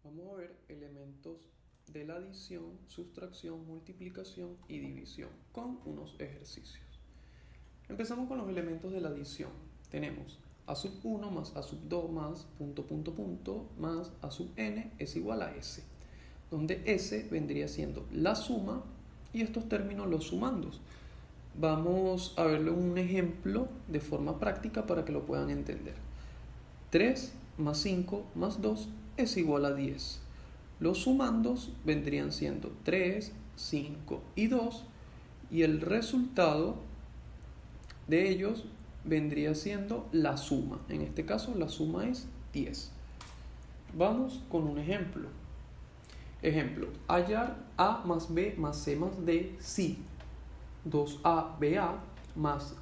Vamos a ver elementos de la adición, sustracción, multiplicación y división con unos ejercicios. Empezamos con los elementos de la adición. Tenemos a sub 1 más a sub 2 más punto punto punto más a sub n es igual a s, donde s vendría siendo la suma y estos términos los sumandos. Vamos a verlo en un ejemplo de forma práctica para que lo puedan entender. 3 más 5 más 2 es igual a 10. Los sumandos vendrían siendo 3, 5 y 2 y el resultado de ellos vendría siendo la suma. En este caso la suma es 10. Vamos con un ejemplo. Ejemplo, hallar a más b más c más d si 2ab más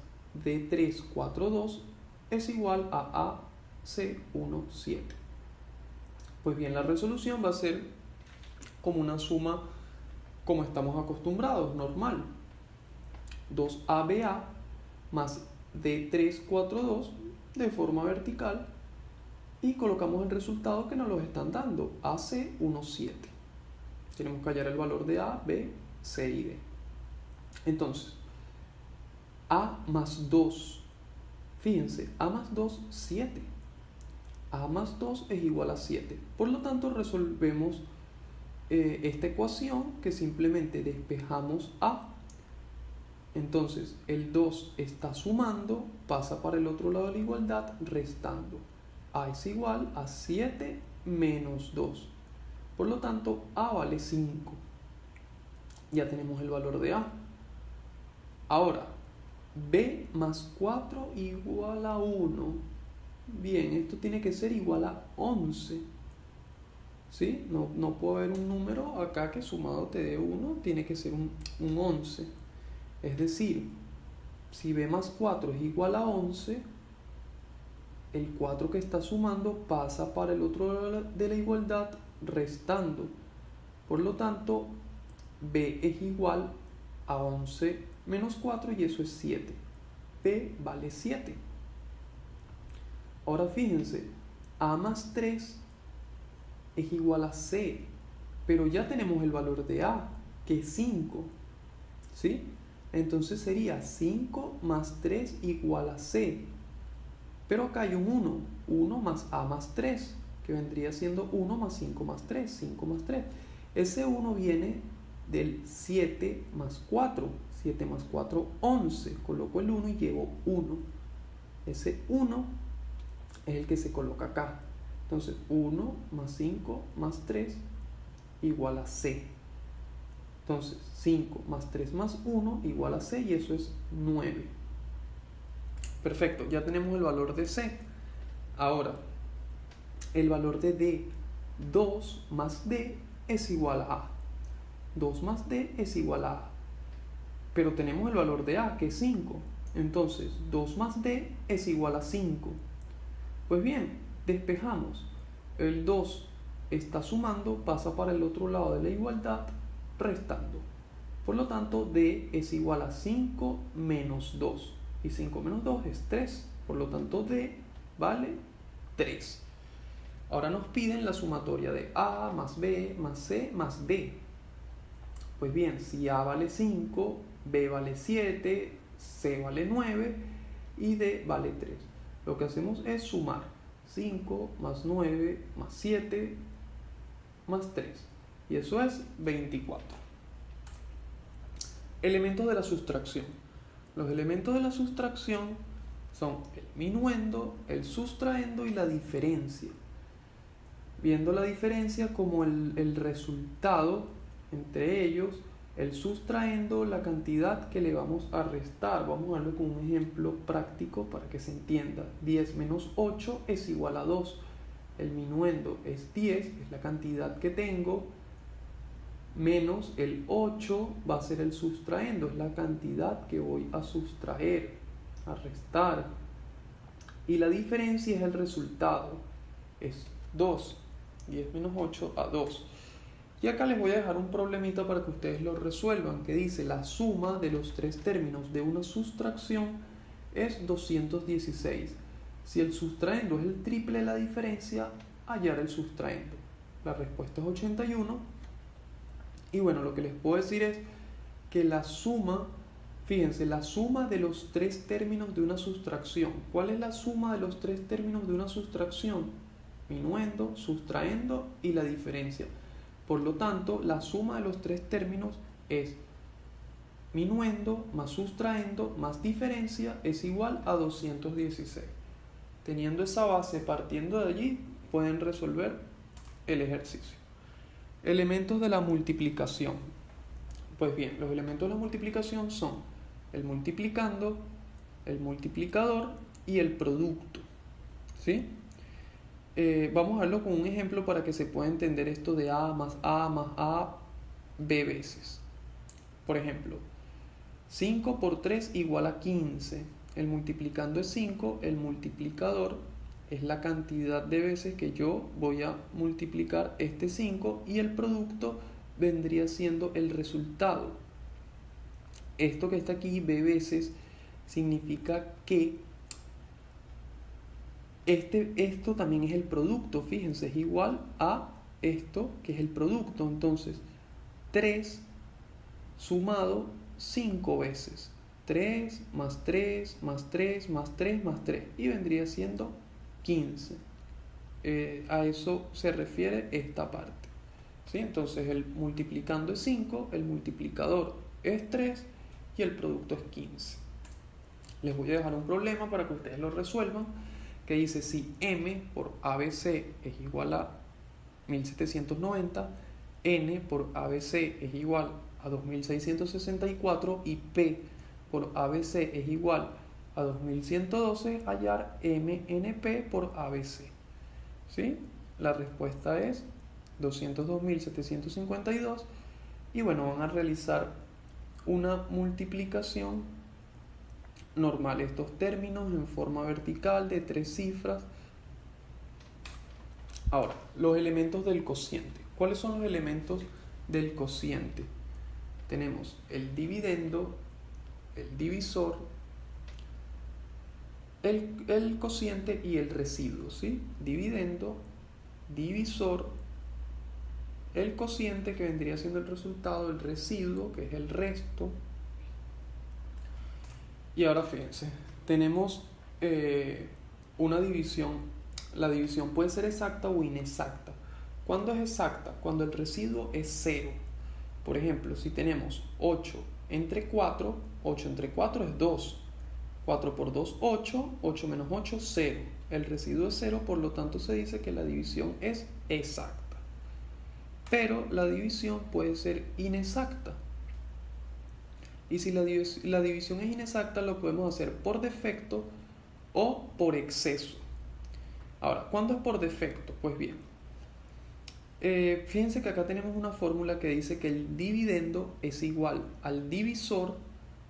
d3 4 2 es igual a c1 7. Pues bien, la resolución va a ser como una suma como estamos acostumbrados, normal. 2aba más d3 4 2 de forma vertical y colocamos el resultado que nos lo están dando, ac1 7. Tenemos que hallar el valor de a, b, c y d. Entonces, a más 2, fíjense, a más 2, 7. A más 2 es igual a 7. Por lo tanto, resolvemos esta ecuación que simplemente despejamos a. Entonces, el 2 está sumando, pasa para el otro lado de la igualdad, restando. A es igual a 7 menos 2. Por lo tanto, a vale 5. Ya tenemos el valor de a. Ahora, b más 4 igual a 1. Bien, esto tiene que ser igual a 11. ¿Sí? No puede haber un número acá que sumado te dé 1, tiene que ser un 11. Es decir, si b más 4 es igual a 11, el 4 que está sumando pasa para el otro lado de la igualdad restando. Por lo tanto, b es igual a 11 menos 4 y eso es 7. b vale 7. Ahora fíjense, a más 3 es igual a c, pero ya tenemos el valor de a, que es 5, ¿sí? Entonces sería 5 más 3 igual a c, pero acá hay un 1 más a más 3, que vendría siendo 1 más 5 más 3, 5 más 3. Ese 1 viene del 7 más 4, 7 más 4, 11, coloco el 1 y llevo 1. Ese 1 es el que se coloca acá. Entonces 1 más 5 más 3 igual a c. Entonces 5 más 3 más 1 igual a c y eso es 9. Perfecto, ya tenemos el valor de c. Ahora, el valor de d. 2 más d es igual a a. 2 más d es igual a a. Pero tenemos el valor de a, que es 5. Entonces 2 más d es igual a 5. Pues bien, despejamos. El 2 está sumando, pasa para el otro lado de la igualdad, restando. Por lo tanto, d es igual a 5 menos 2. Y 5 menos 2 es 3. Por lo tanto, d vale 3. Ahora nos piden la sumatoria de a más b más c más d. Pues bien, si a vale 5, b vale 7, c vale 9 y d vale 3. Lo que hacemos es sumar 5 más 9 más 7 más 3. Y eso es 24. Elementos de la sustracción. Los elementos de la sustracción son el minuendo, el sustraendo y la diferencia. Viendo la diferencia como el resultado entre ellos, el sustraendo la cantidad que le vamos a restar. Vamos a verlo con un ejemplo práctico para que se entienda. 10 menos 8 es igual a 2. El minuendo es 10, es la cantidad que tengo, menos el 8 va a ser el sustraendo, es la cantidad que voy a sustraer, a restar. Y la diferencia es el resultado, es 2. 10 menos 8 a 2. Y acá les voy a dejar un problemita para que ustedes lo resuelvan, que dice la suma de los tres términos de una sustracción es 216. Si el sustraendo es el triple de la diferencia, hallar el sustraendo. La respuesta es 81. Y bueno, lo que les puedo decir es que la suma, fíjense, la suma de los tres términos de una sustracción. ¿Cuál es la suma de los tres términos de una sustracción? Minuendo, sustraendo y la diferencia. Por lo tanto, la suma de los tres términos es minuendo más sustraendo más diferencia es igual a 216. Teniendo esa base, partiendo de allí, pueden resolver el ejercicio. Elementos de la multiplicación. Pues bien, los elementos de la multiplicación son el multiplicando, el multiplicador y el producto. ¿Sí? Vamos a verlo con un ejemplo para que se pueda entender esto de A más A, B veces. Por ejemplo, 5 por 3 igual a 15. El multiplicando es 5, el multiplicador es la cantidad de veces que yo voy a multiplicar este 5 y el producto vendría siendo el resultado. Esto que está aquí, B veces, significa que esto también es el producto, fíjense, es igual a esto que es el producto. Entonces, 3 sumado 5 veces. 3 más 3 más 3 más 3 más 3 y vendría siendo 15. A eso se refiere esta parte. ¿Sí? Entonces el multiplicando es 5, el multiplicador es 3 y el producto es 15. Les voy a dejar un problema para que ustedes lo resuelvan, que dice si M por ABC es igual a 1790, N por ABC es igual a 2664 y P por ABC es igual a 2112, hallar MNP por ABC. ¿Sí? La respuesta es 202.752 y bueno, van a realizar una multiplicación normal, estos términos en forma vertical de 3 cifras. Ahora, los elementos del cociente. ¿Cuáles son los elementos del cociente? Tenemos el dividendo, el divisor, el cociente y el residuo, ¿sí? Dividendo, divisor, el cociente que vendría siendo el resultado, el residuo que es el resto. Y ahora fíjense, tenemos una división. La división puede ser exacta o inexacta. ¿Cuándo es exacta? Cuando el residuo es 0. Por ejemplo, si tenemos 8 entre 4, 8 entre 4 es 2. 4 por 2, 8. 8 menos 8, 0. El residuo es 0, por lo tanto se dice que la división es exacta. Pero la división puede ser inexacta. Y si la división es inexacta, lo podemos hacer por defecto o por exceso. Ahora, ¿cuándo es por defecto? Pues bien, fíjense que acá tenemos una fórmula que dice que el dividendo es igual al divisor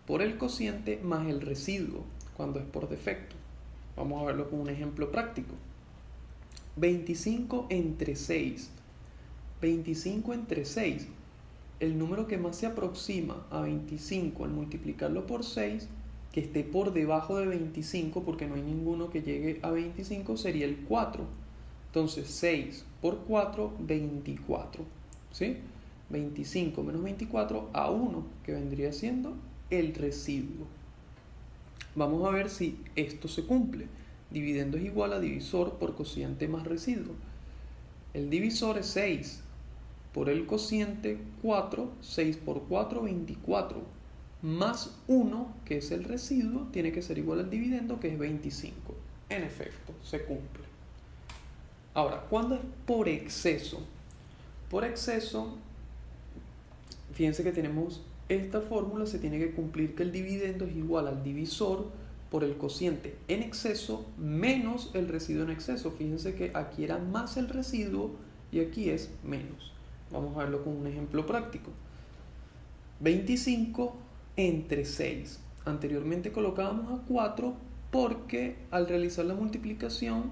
por el cociente más el residuo, cuando es por defecto. Vamos a verlo con un ejemplo práctico. 25 entre 6. 25 entre 6. El número que más se aproxima a 25 al multiplicarlo por 6, que esté por debajo de 25, porque no hay ninguno que llegue a 25, sería el 4. Entonces 6 por 4, 24. ¿Sí? 25 menos 24 a 1, que vendría siendo el residuo. Vamos a ver si esto se cumple. Dividendo es igual a divisor por cociente más residuo. El divisor es 6. Por el cociente 4, 6 por 4, 24, más 1, que es el residuo, tiene que ser igual al dividendo, que es 25. En efecto, se cumple. Ahora, ¿cuándo es por exceso? Por exceso, fíjense que tenemos esta fórmula, se tiene que cumplir que el dividendo es igual al divisor por el cociente en exceso menos el residuo en exceso. Fíjense que aquí era más el residuo y aquí es menos. Vamos a verlo con un ejemplo práctico. 25 entre 6. Anteriormente colocábamos a 4 porque al realizar la multiplicación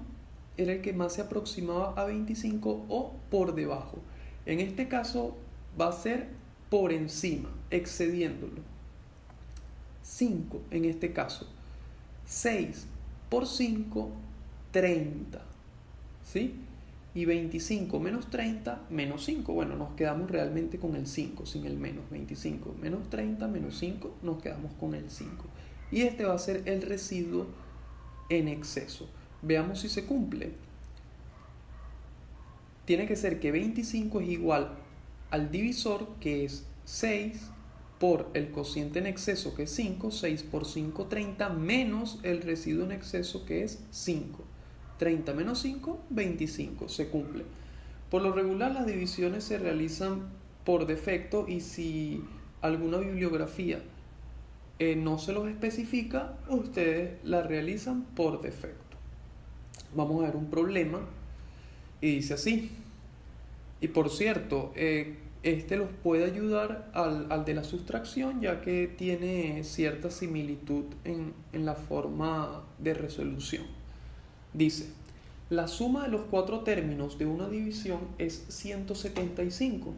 era el que más se aproximaba a 25 o por debajo. En este caso va a ser por encima, excediéndolo. 5 en este caso. 6 por 5, 30. ¿Sí? Y 25 menos 30 menos 5. Bueno, nos quedamos realmente con el 5, sin el menos. 25 menos 30 menos 5, nos quedamos con el 5. Y este va a ser el residuo en exceso. Veamos si se cumple. Tiene que ser que 25 es igual al divisor, que es 6, por el cociente en exceso, que es 5. 6 por 5, 30, menos el residuo en exceso, que es 5. 30 menos 5, 25. Se cumple. Por lo regular, las divisiones se realizan por defecto, y si alguna bibliografía no se los especifica, ustedes la realizan por defecto. Vamos a ver un problema y dice así. Y por cierto, este los puede ayudar al de la sustracción, ya que tiene cierta similitud en la forma de resolución. Dice: la suma de los 4 términos de una división es 175.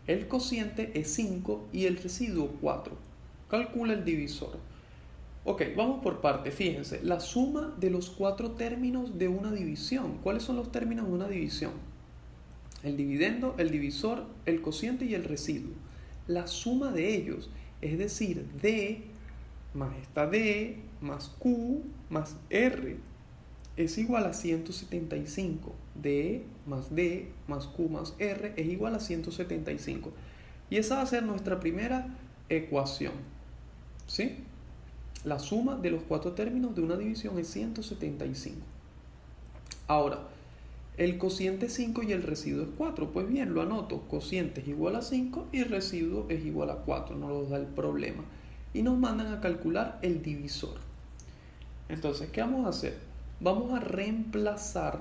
El cociente es 5 y el residuo 4. Calcula el divisor. Ok, vamos por parte. Fíjense, la suma de los 4 términos de una división. ¿Cuáles son los términos de una división? El dividendo, el divisor, el cociente y el residuo. La suma de ellos, es decir, D más esta D más Q más R, es igual a 175. D más D más Q más R es igual a 175. Y esa va a ser nuestra primera ecuación. ¿Sí? La suma de los 4 términos de una división es 175. Ahora, el cociente es 5 y el residuo es 4. Pues bien, lo anoto. Cociente es igual a 5 y residuo es igual a 4. No nos da el problema. Y nos mandan a calcular el divisor. Entonces, ¿qué vamos a hacer? Vamos a reemplazar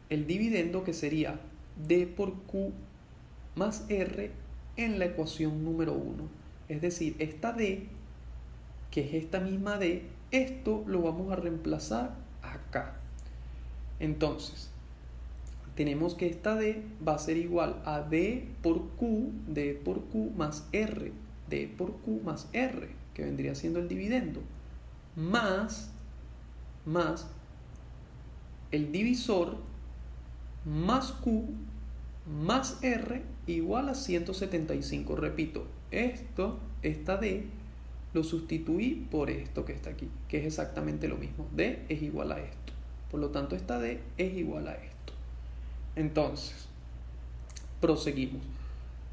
el dividendo, que sería D por Q más R, en la ecuación número 1. Es decir, esta D, que es esta misma D, esto lo vamos a reemplazar acá. Entonces, tenemos que esta D va a ser igual a D por Q más R, D por Q más R, que vendría siendo el dividendo, más el divisor más Q más R igual a 175. Repito, esta D lo sustituí por esto que está aquí, que es exactamente lo mismo. D es igual a esto. Por lo tanto, esta D es igual a esto. Entonces, proseguimos.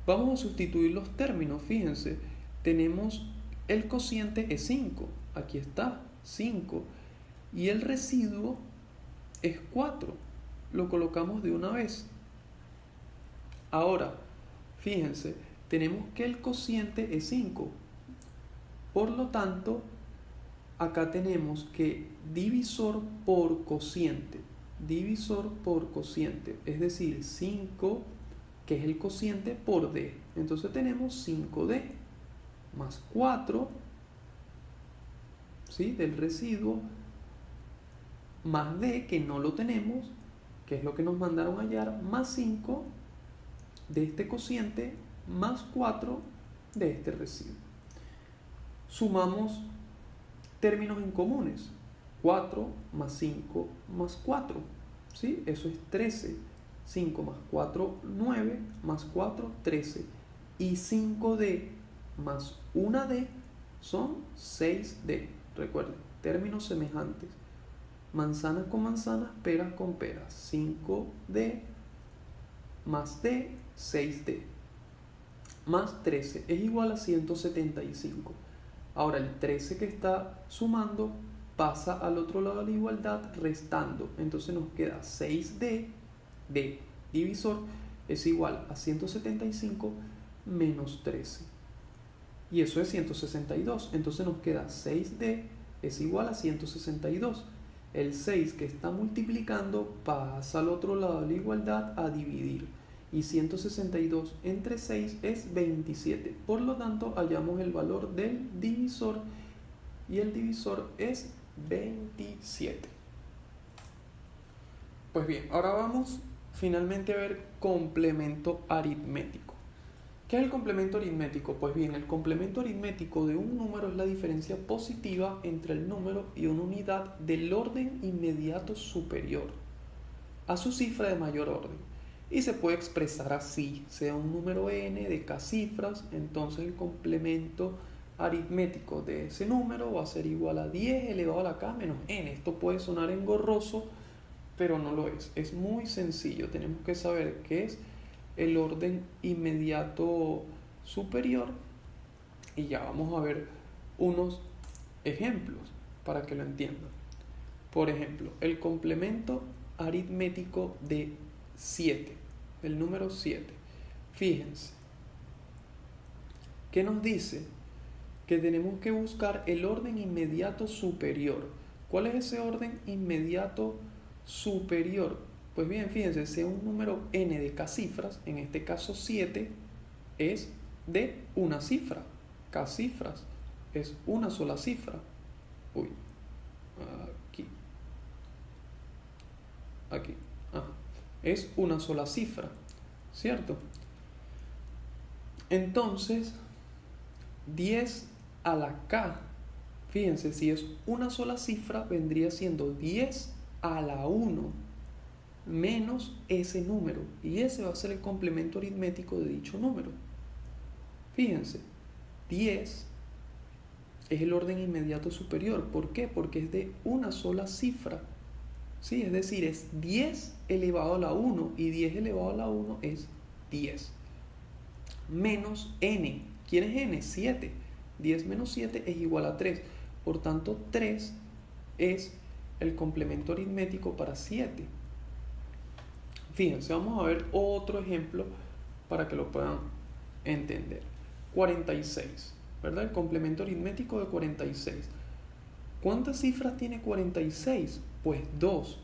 Vamos a sustituir los términos. Fíjense, tenemos el cociente es 5. Aquí está, 5. Y el residuo es 4. Lo colocamos de una vez. Ahora, fíjense, tenemos que el cociente es 5. Por lo tanto, acá tenemos que divisor por cociente. Divisor por cociente. Es decir, 5, que es el cociente, por D. Entonces tenemos 5D más 4, ¿sí?, del residuo, más D, que no lo tenemos, que es lo que nos mandaron a hallar, más 5 de este cociente, más 4 de este residuo. Sumamos términos en comunes. 4 más 5 más 4, ¿sí? Eso es 13. 5 más 4, 9, más 4, 13. Y 5D más 1D son 6D. Recuerden, términos semejantes. Manzanas con manzanas, peras con peras. 5D más D, 6D. Más 13 es igual a 175. Ahora el 13 que está sumando pasa al otro lado de la igualdad restando. Entonces nos queda 6D de divisor es igual a 175 menos 13. Y eso es 162. Entonces nos queda 6D es igual a 162. El 6 que está multiplicando pasa al otro lado de la igualdad a dividir. Y 162 entre 6 es 27. Por lo tanto, hallamos el valor del divisor. Y el divisor es 27. Pues bien, ahora vamos finalmente a ver complemento aritmético. ¿Qué es el complemento aritmético? Pues bien, el complemento aritmético de un número es la diferencia positiva entre el número y una unidad del orden inmediato superior a su cifra de mayor orden. Y se puede expresar así, sea un número n de k cifras, entonces el complemento aritmético de ese número va a ser igual a 10 elevado a la k menos n. Esto puede sonar engorroso, pero no lo es. Es muy sencillo. Tenemos que saber qué es el orden inmediato superior y ya vamos a ver unos ejemplos para que lo entiendan. Por ejemplo, el complemento aritmético de 7, el número 7. Fíjense, ¿qué nos dice? Que tenemos que buscar el orden inmediato superior. ¿Cuál es ese orden inmediato superior? Pues bien, fíjense, sea un número n de k cifras, en este caso 7 es de una cifra. K cifras es una sola cifra. Uy, aquí. Es una sola cifra, ¿cierto? Entonces, 10 a la k, fíjense, si es una sola cifra, vendría siendo 10 a la 1 menos ese número, y ese va a ser el complemento aritmético de dicho número. Fíjense, 10 es el orden inmediato superior. ¿Por qué? Porque es de una sola cifra, ¿sí? Es decir, es 10 elevado a la 1, y 10 elevado a la 1 es 10. Menos n. ¿Quién es n? 7. 10 menos 7 es igual a 3. Por tanto, 3 es el complemento aritmético para 7. Fíjense, vamos a ver otro ejemplo para que lo puedan entender. 46, ¿verdad? El complemento aritmético de 46. ¿Cuántas cifras tiene 46? Pues dos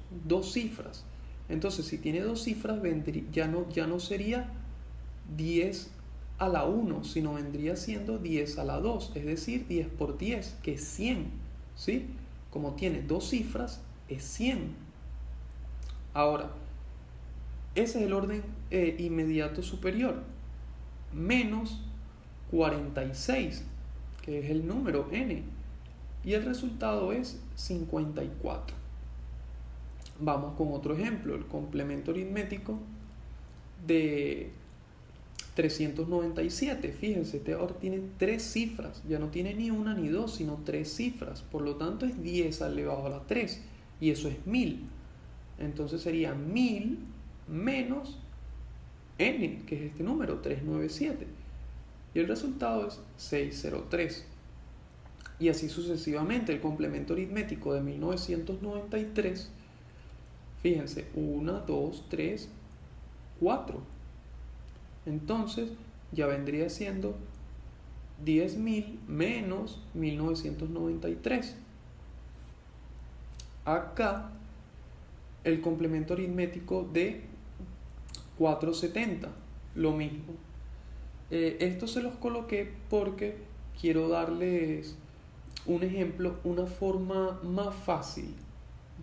cifras. Entonces, si tiene dos cifras, ya no sería 10 a la 1, sino vendría siendo 10 a la 2, es decir, 10 por 10, que es 100, ¿sí? Como tiene dos cifras, es 100. Ahora, ese es el orden inmediato superior, menos 46, que es el número n, y el resultado es 54. Vamos con otro ejemplo, el complemento aritmético de 397. Fíjense, este ahora tiene tres cifras, ya no tiene ni una ni dos, sino tres cifras, por lo tanto es 10 elevado a la 3, y eso es 1000. Entonces sería 1000 menos n, que es este número, 397, y el resultado es 603. Y así sucesivamente. El complemento aritmético de 1993, fíjense, 1, 2, 3, 4. Entonces ya vendría siendo 10.000 menos 1993. Acá el complemento aritmético de 470, lo mismo. Esto se los coloqué porque quiero darles un ejemplo, una forma más fácil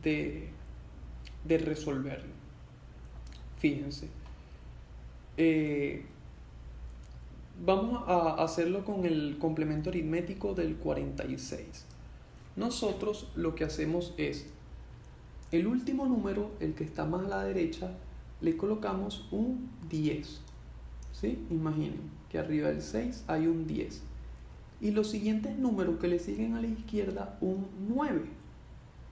de resolverlo. Fíjense, vamos a hacerlo con el complemento aritmético del 46. Nosotros lo que hacemos es, el último número, el que está más a la derecha, le colocamos un 10, ¿sí? Imaginen que arriba del 6 hay un 10. Y los siguientes números que le siguen a la izquierda, un 9,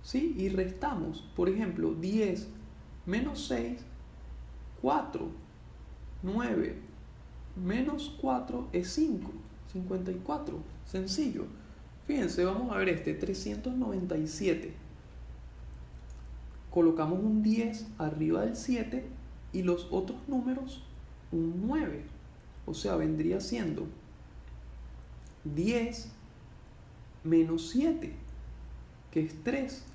¿sí? Y restamos, por ejemplo, 10 menos 6, 4. 9 menos 4 es 5, 54. Sencillo. Fíjense, vamos a ver este, 397. Colocamos un 10 arriba del 7 y los otros números un 9. O sea, vendría siendo 10 menos 7, que es 3.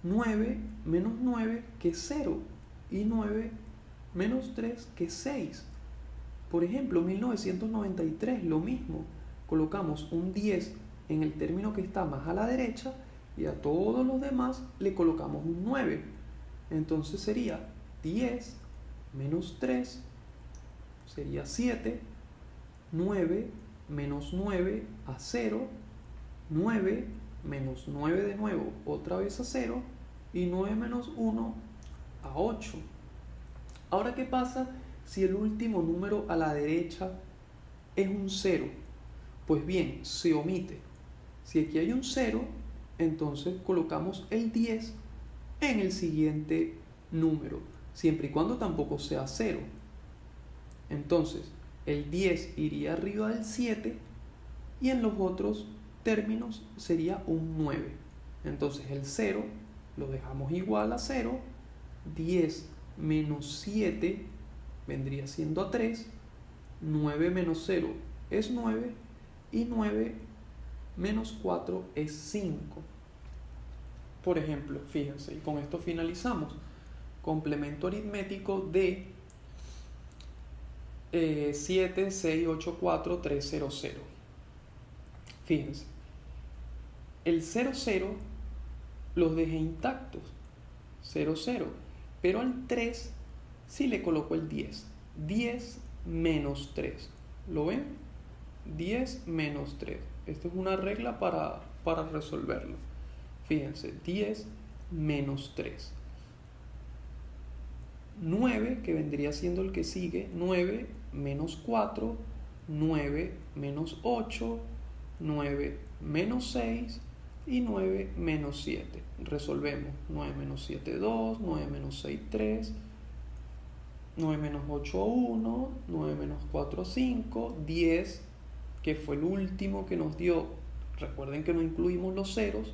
9 menos 9, que es 0. Y 9 menos 3, que es 6. Por ejemplo, 1993, lo mismo. Colocamos un 10 en el término que está más a la derecha y a todos los demás le colocamos un 9. Entonces sería 10 menos 3, sería 7. 9 menos 9 a 0. 9 menos 9 de nuevo, otra vez a 0. Y 9 menos 1 a 8. Ahora, ¿qué pasa si el último número a la derecha es un 0? Pues bien, se omite. Si aquí hay un 0, entonces colocamos el 10 en el siguiente número, siempre y cuando tampoco sea 0. Entonces, el 10 iría arriba del 7 y en los otros términos sería un 9. Entonces el 0 lo dejamos igual a 0, 10 menos 7 vendría siendo a 3, 9 menos 0 es 9 y 9 menos 4 es 5. Por ejemplo, fíjense, y con esto finalizamos. Complemento aritmético de 7, 6, 8, 4, 3, 0, 0. Fíjense, el 0, 0 los dejé intactos, 0, 0, pero al 3 sí le coloco el 10, 10 menos 3, ¿lo ven? 10 menos 3, esta es una regla para resolverlo. Fíjense, 10 menos 3, 9, que vendría siendo el que sigue, 9 menos 4, 9 menos 8, 9 menos 6 y 9 menos 7. Resolvemos. 9 menos 7, 2, 9 menos 6, 3, 9 menos 8, 1, 9 menos 4, 5, 10, que fue el último que nos dio. Recuerden que no incluimos los ceros.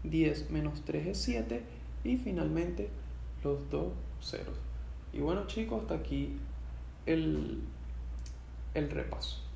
10 menos 3 es 7 y finalmente los dos ceros. Y bueno, chicos, hasta aquí el repaso.